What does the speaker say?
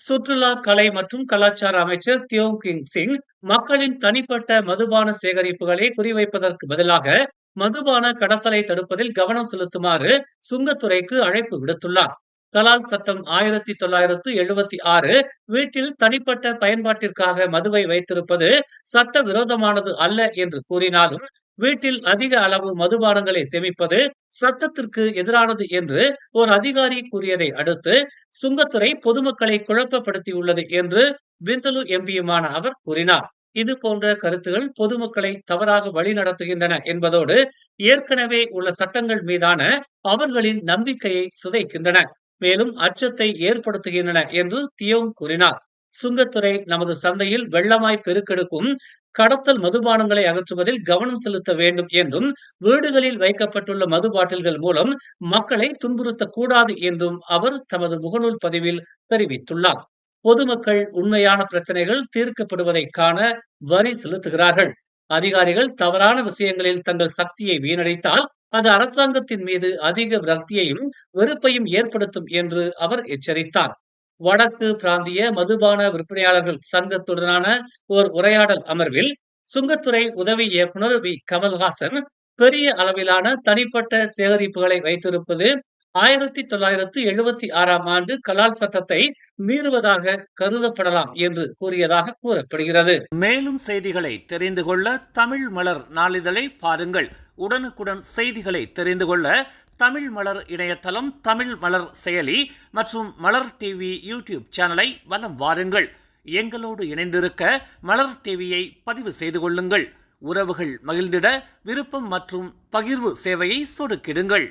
சுற்றுலா, கலை மற்றும் கலாச்சார அமைச்சர் தியோங் கிங் சிங் மக்களின் தனிப்பட்ட மதுபான சேகரிப்புகளை குறிவைப்பதற்கு பதிலாக மதுபான கடத்தலை தடுப்பதில் கவனம் செலுத்துமாறு சுங்கத்துறைக்கு அழைப்பு விடுத்துள்ளார். கலால் சட்டம் 1976 வீட்டில் தனிப்பட்ட பயன்பாட்டிற்காக மதுவை வைத்திருப்பது சட்ட விரோதமானது அல்ல என்று கூறினாலும், வீட்டில் அதிக அளவு மதுபானங்களை சேமிப்பது சட்டத்திற்கு எதிரானது என்று ஒரு அதிகாரி கூறியதை அடுத்து சுங்கத்துறை பொதுமக்களை குழப்பப்படுத்தியுள்ளது என்று பிந்தலு எம்பியுமான அவர் கூறினார். இது போன்ற கருத்துகள் பொதுமக்களை தவறாக வழிநடத்துகின்றன என்பதோடு ஏற்கனவே உள்ள சட்டங்கள் மீதான அவர்களின் நம்பிக்கையை சிதைக்கின்றன, மேலும் அச்சத்தை ஏற்படுத்துகின்றன என்று தியோங் கூறினார். சுங்கத்துறை நமது சந்தையில் வெள்ளமாய் பெருக்கெடுக்கும் கடத்தல் மதுபானங்களை அகற்றுவதில் கவனம் செலுத்த வேண்டும் என்றும், வீடுகளில் வைக்கப்பட்டுள்ள மது பாட்டில்கள் மூலம் மக்களை துன்புறுத்தக்கூடாது என்றும் அவர் தமது முகநூல் பதிவில் தெரிவித்துள்ளார். பொதுமக்கள் உண்மையான பிரச்சனைகள் தீர்க்கப்படுவதை காண வரி செலுத்துகிறார்கள். அதிகாரிகள் தவறான விஷயங்களில் தங்கள் சக்தியை வீணடித்தால் அது அரசாங்கத்தின் மீது அதிக விரக்தியையும் வெறுப்பையும் ஏற்படுத்தும் என்று அவர் எச்சரித்தார். வடக்கு பிராந்திய மதுபான விற்பனையாளர்கள் சங்கத்துடனான ஓர் உரையாடல் அமர்வில் சுங்கத்துறை உதவி இயக்குனர் வி கமல்ஹாசன், பெரிய அளவிலான தனிப்பட்ட சேகரிப்புகளை வைத்திருப்பது 1976 ஆண்டு கலால் சட்டத்தை மீறுவதாக கருதப்படலாம் என்று கூறியதாக கூறப்படுகிறது. மேலும் செய்திகளை தெரிந்து கொள்ள தமிழ் மலர் நாளிதழை பாருங்கள். உடனுக்குடன் செய்திகளை தெரிந்து கொள்ள தமிழ் மலர் இணையதளம், தமிழ் மலர் செயலி மற்றும் மலர் டிவி யூடியூப் சேனலை வலம் வாருங்கள். எங்களோடு இணைந்திருக்க மலர் டிவியை பதிவு செய்து கொள்ளுங்கள். உறவுகள் மகிழ்ந்திட விருப்பம் மற்றும் பகிர்வு சேவையை சொடுக்கிடுங்கள்.